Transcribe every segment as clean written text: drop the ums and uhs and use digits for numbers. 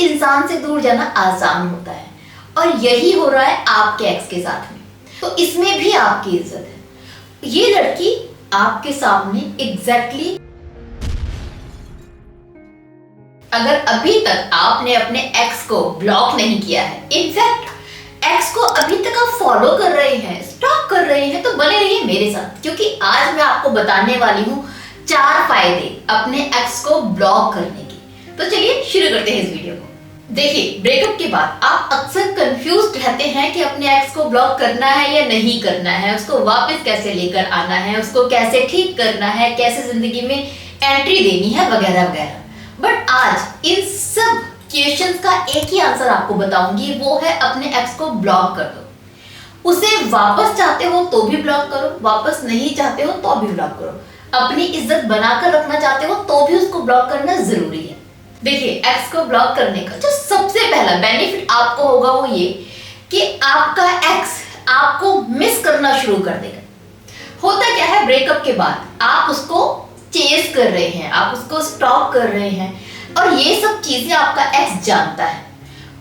इंसान से दूर जाना आसान होता है और यही हो रहा है आपके एक्स के साथ में। तो इसमें भी आपकी इज्जत है। ये लड़की आपके सामने एग्जैक्टली अगर अभी तक आपने अपने एक्स को ब्लॉक नहीं किया है, इनफैक्ट एक्स को अभी तक आप फॉलो कर रहे हैं, स्टॉक कर रहे हैं, तो बने रहिए मेरे साथ, क्योंकि आज मैं आपको बताने वाली हूँ 4 फायदे अपने एक्स को ब्लॉक करने के। तो चलिए शुरू करते हैं इस वीडियो को। देखिए, ब्रेकअप के बाद आप अक्सर कंफ्यूज रहते हैं कि अपने एक्स को ब्लॉक करना है या नहीं करना है, उसको वापस कैसे लेकर आना है, उसको कैसे ठीक करना है, कैसे जिंदगी में एंट्री देनी है, वगैरह वगैरह। बट आज इन सब क्वेश्चंस का एक ही आंसर आपको बताऊंगी, वो है अपने एक्स को ब्लॉक कर दो। उसे वापस चाहते हो तो भी ब्लॉक करो, वापस नहीं चाहते हो तो भी ब्लॉक करो। अपनी इज्जत बनाकर रखना चाहते हो तो भी उसको ब्लॉक करना जरूरी है। देखिए, एक्स को ब्लॉक करने का जो सबसे पहला बेनिफिट आपको होगा वो ये कि आपका एक्स आपको मिस करना शुरू कर देगा। होता क्या है, ब्रेकअप के बाद आप उसको चेस कर रहे हैं, आप उसको स्टॉक कर रहे हैं और ये सब चीजें आपका एक्स जानता है।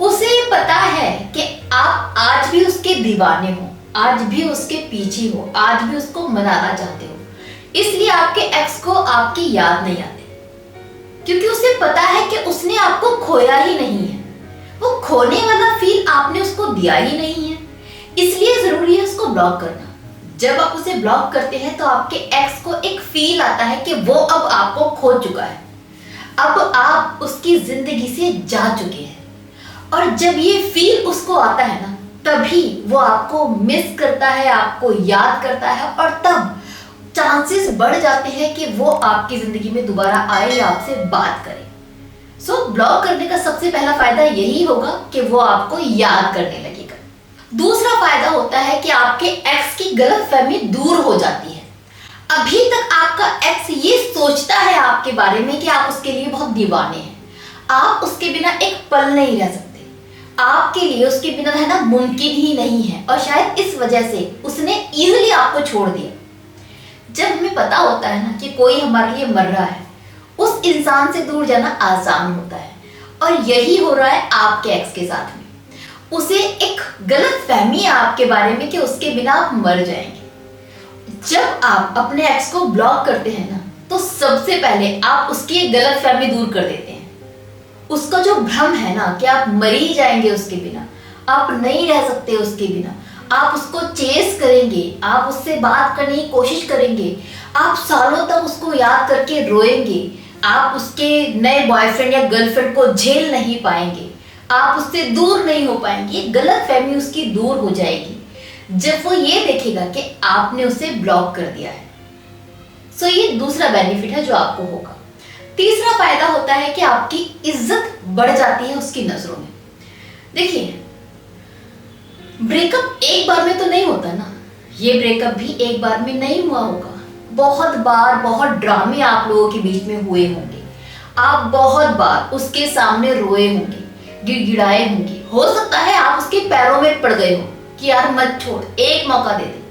उसे पता है कि आप आज भी उसके दीवाने हो, आज भी उसके पीछे हो, आज भी उसको मनाना चाहते हो। इसलिए आपके एक्स को आपकी याद नहीं आती, क्योंकि उसे पता है कि उसने आपको खोया ही नहीं है। वो खोने वाला फील आपने उसको दिया ही नहीं है, इसलिए जरूरी है उसको ब्लॉक करना। जब आप उसे ब्लॉक करते हैं तो आपके एक्स को एक फील आता है कि वो अब आपको खो चुका है, अब आप उसकी जिंदगी से जा चुके हैं। और जब ये फील उसको आता है ना, तभी वो आपको मिस करता है, आपको याद करता है, और तब चांसेस बढ़ जाते हैं कि वो आपकी जिंदगी में दोबारा आए या आपसे बात करे। सो ब्लॉक करने का सबसे पहला फायदा यही होगा कि वो आपको याद करने लगेगा। दूसरा फायदा होता है कि आपके एक्स की गलतफहमी दूर हो जाती है। अभी तक आपका एक्स ये सोचता है आपके बारे में कि आप उसके लिए बहुत दीवाने हैं, आप उसके बिना एक पल नहीं रह सकते, आपके लिए उसके बिना रहना मुमकिन ही नहीं है, और शायद इस वजह से उसने इजीली आपको छोड़ दिया। जब हमें पता होता है ना कि कोई हमारे लिए मर रहा है, उस इंसान से दूर जाना आसान होता है, और यही हो रहा है आपके एक्स के साथ में। उसे एक गलत फहमी है आपके बारे में कि उसके बिना आप मर जाएंगे। जब आप अपने एक्स को ब्लॉक करते हैं ना, तो सबसे पहले आप उसकी एक गलत फहमी दूर कर देते हैं। उसका जो भ्रम है ना कि आप मर ही जाएंगे उसके बिना, आप नहीं रह सकते उसके बिना, आप उसको चेस करेंगे, आप उससे बात करने की कोशिश करेंगे, आप सालों तक उसको याद करके रोएंगे, आप उसके नए बॉयफ्रेंड या गर्लफ्रेंड को झेल नहीं पाएंगे, आप उससे दूर नहीं हो पाएंगे। गलत फहमी उसकी दूर हो जाएगी जब वो ये देखेगा कि आपने उसे ब्लॉक कर दिया है। सो ये दूसरा बेनिफिट है जो आपको होगा। तीसरा फायदा होता है कि आपकी इज्जत बढ़ जाती है उसकी नजरों में। देखिए, ब्रेकअप एक बार में तो नहीं होता ना, ये ब्रेकअप भी एक बार में नहीं हुआ होगा। बहुत बार बहुत ड्रामे आप लोगों के बीच में हुए होंगे, आप बहुत बार उसके सामने रोए होंगे, गिड़गिड़ाए होंगे, हो सकता है आप उसके पैरों में पड़ गए हो कि यार मत छोड़, एक मौका दे दे।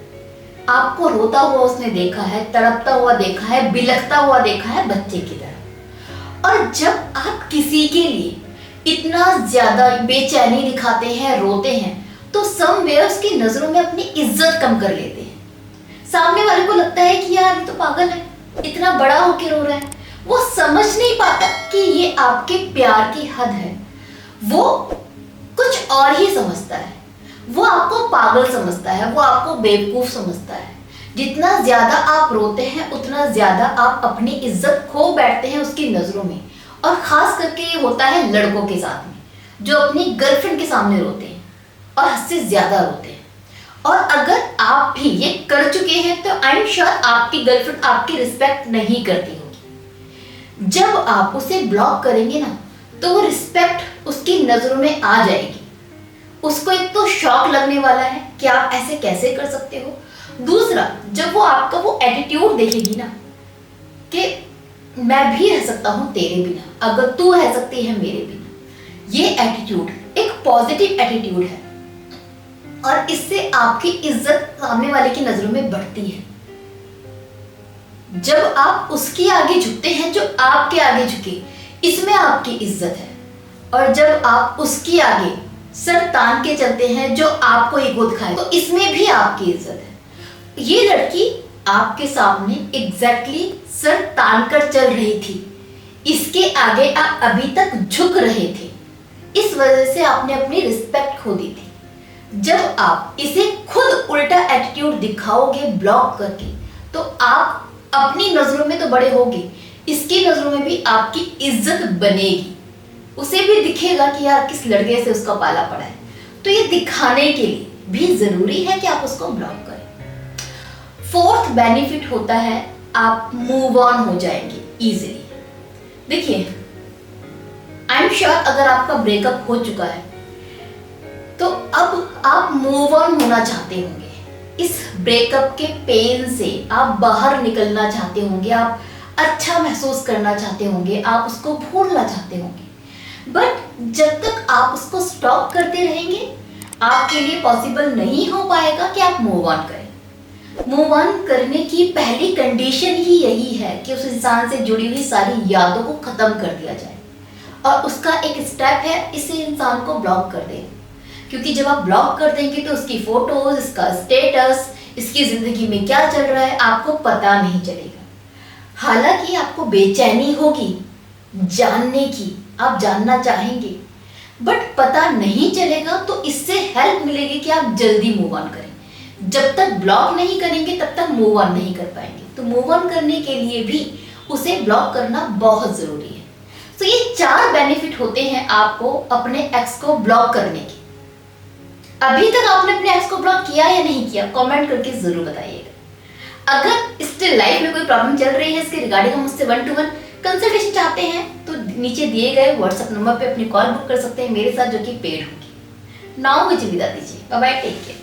आपको रोता हुआ उसने देखा है, तड़पता हुआ देखा है, बिलखता हुआ देखा है बच्चे की तरह। और जब आप किसी के लिए इतना ज्यादा बेचैनी दिखाते हैं, रोते हैं, तो समवेयर उसकी नजरों में अपनी इज्जत कम कर लेते हैं। सामने वाले को लगता है कि यार ये तो पागल है, इतना बड़ा होके रो रहा है। वो समझ नहीं पाता कि ये आपके प्यार की हद है, वो कुछ और ही समझता है, वो आपको पागल समझता है, वो आपको बेवकूफ समझता है। जितना ज्यादा आप रोते हैं उतना ज्यादा आप अपनी इज्जत खो बैठते हैं उसकी नजरों में। और खास करके ये होता है लड़कों के साथ में, जो अपनी गर्लफ्रेंड के सामने रोते हैं और हद से ज्यादा रोते हैं। और अगर आप भी ये कर चुके हैं तो आई एम श्योर आपकी गर्लफ्रेंड आपकी रिस्पेक्ट नहीं करती होगी। जब आप उसे ब्लॉक करेंगे ना, तो वो रिस्पेक्ट उसकी नजरों में आ जाएगी। उसको एक तो शॉक लगने वाला है कि आप ऐसे कैसे कर सकते हो। दूसरा, जब वो आपका वो एटीट्यूड देखेगी ना कि मैं भी रह सकता हूं तेरे बिना, अगर तू रह सकती है मेरे बिना, ये एटीट्यूड एक पॉजिटिव एटीट्यूड है और इससे आपकी इज्जत सामने वाले की नजरों में बढ़ती है। जब आप उसके आगे झुकते हैं जो आपके आगे झुके, इसमें आपकी इज्जत है। और जब आप उसके आगे सर तान के चलते हैं जो आपको ईगो दिखाए, तो इसमें भी आपकी इज्जत है। ये लड़की आपके सामने एग्जैक्टली सर तान कर चल रही थी, इसके आगे आप अभी तक झुक रहे थे, इस वजह से आपने अपनी रिस्पेक्ट खो दी थी। जब आप इसे खुद उल्टा एटीट्यूड दिखाओगे ब्लॉक करके, तो आप अपनी नजरों में तो बड़े होगे, इसकी नजरों में भी आपकी इज्जत बनेगी। उसे भी दिखेगा कि यार किस लड़के से उसका पाला पड़ा है। तो ये दिखाने के लिए भी जरूरी है कि आप उसको ब्लॉक करें। फोर्थ बेनिफिट होता है आप मूव ऑन हो जाएंगे इजीली। देखिए, आई एम श्योर अगर आपका ब्रेकअप हो चुका है तो अब आप मूव ऑन होना चाहते होंगे। इस ब्रेकअप के पेन से आप बाहर निकलना चाहते होंगे, आप अच्छा महसूस करना चाहते होंगे, आप उसको भूलना चाहते होंगे। बट जब तक आप उसको स्टॉप करते रहेंगे, आपके लिए पॉसिबल नहीं हो पाएगा कि आप मूव ऑन करें। मूव ऑन करने की पहली कंडीशन ही यही है कि उस इंसान से जुड़ी हुई सारी यादों को खत्म कर दिया जाए, और उसका एक स्टेप है इसे इंसान को ब्लॉक कर दें। क्योंकि जब आप ब्लॉक कर देंगे तो उसकी फोटोज, इसका स्टेटस, इसकी जिंदगी में क्या चल रहा है आपको पता नहीं चलेगा। हालांकि आपको बेचैनी होगी जानने की, आप जानना चाहेंगे, बट पता नहीं चलेगा। तो इससे हेल्प मिलेगी कि आप जल्दी मूव ऑन करें। जब तक ब्लॉक नहीं करेंगे तब तक मूव ऑन नहीं कर पाएंगे। तो मूव ऑन करने के लिए भी उसे ब्लॉक करना बहुत जरूरी है। तो ये 4 बेनिफिट होते हैं आपको अपने एक्स को ब्लॉक करने के। अभी तक आपने अपने एक्स को ब्लॉक किया या नहीं किया, कमेंट करके जरूर बताइएगा। अगर स्टिल लाइफ में कोई प्रॉब्लम चल रही है, इसके रिगार्डिंग हम मुझसे 1-to-1 कंसल्टेशन चाहते हैं तो नीचे दिए गए व्हाट्सएप नंबर पे अपनी कॉल बुक कर सकते हैं मेरे साथ, जो कि पेड होगी। नाउ मुझे विदा दीजिए। Bye bye, take care.